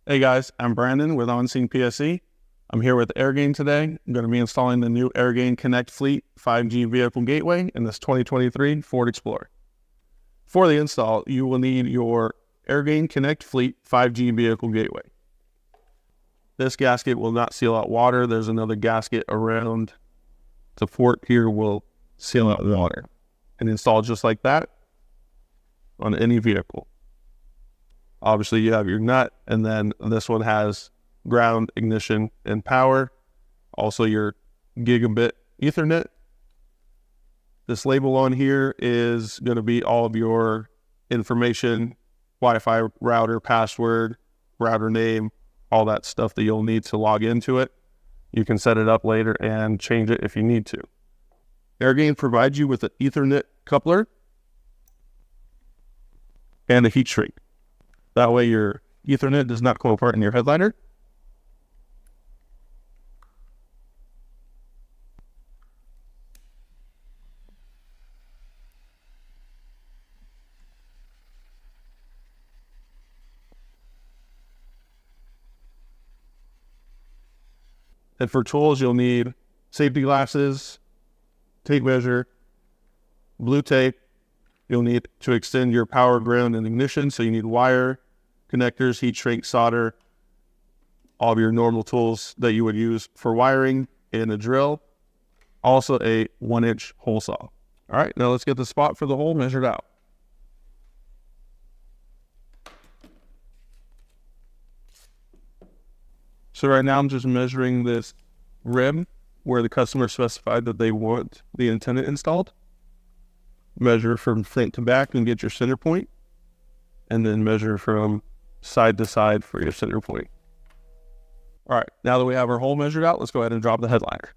Hey guys, I'm Brandon with OnScene PSE. I'm here with AirGain today. I'm going to be installing the new AirgainConnect Fleet 5G vehicle gateway in this 2023 Ford Explorer. For the install, you will need your AirgainConnect Fleet 5G vehicle gateway. This gasket will not seal out water. There's another gasket around the port here will seal out water and install just like that on any vehicle. Obviously, you have your nut, and then this one has ground, ignition, and power. Also, your gigabit Ethernet. This label on here is going to be all of your information, Wi-Fi router, password, router name, all that stuff that you'll need to log into it. You can set it up later and change it if you need to. AirGain provides you with an Ethernet coupler and a heat shrink. That way your Ethernet does not come apart in your headliner. And for tools, you'll need safety glasses, tape measure, blue tape. You'll need to extend your power, ground, and ignition. So you need wire, connectors, heat shrink, solder, all of your normal tools that you would use for wiring, and a drill. Also a 1-inch hole saw. All right, now let's get the spot for the hole measured out. So right now I'm just measuring this rim where the customer specified that they want the antenna installed. Measure from front to back and get your center point, and then measure from side to side for your center point. All right, now that we have our hole measured out, let's go ahead and drop the headliner.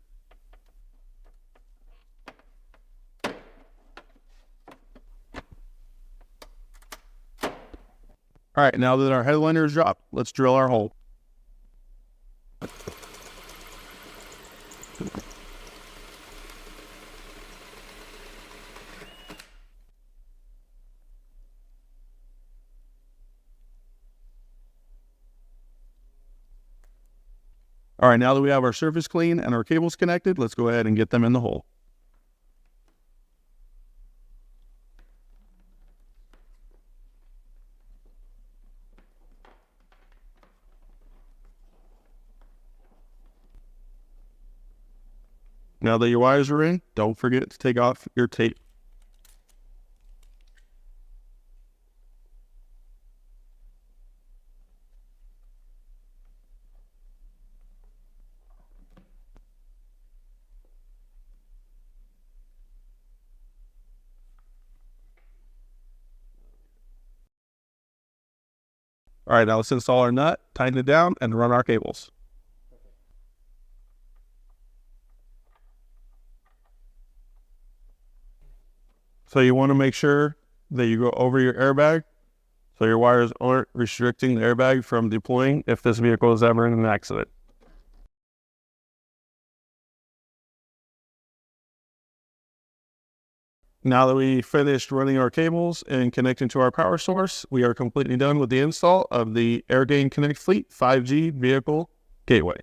All right, now that our headliner is dropped, let's drill our hole. All right, now that we have our surface clean and our cables connected, let's go ahead and get them in the hole. Now that your wires are in, don't forget to take off your tape. All right, now let's install our nut, tighten it down, and run our cables. So you want to make sure that you go over your airbag so your wires aren't restricting the airbag from deploying if this vehicle is ever in an accident. Now that we finished running our cables and connecting to our power source, we are completely done with the install of the AirgainConnect Fleet 5G vehicle gateway.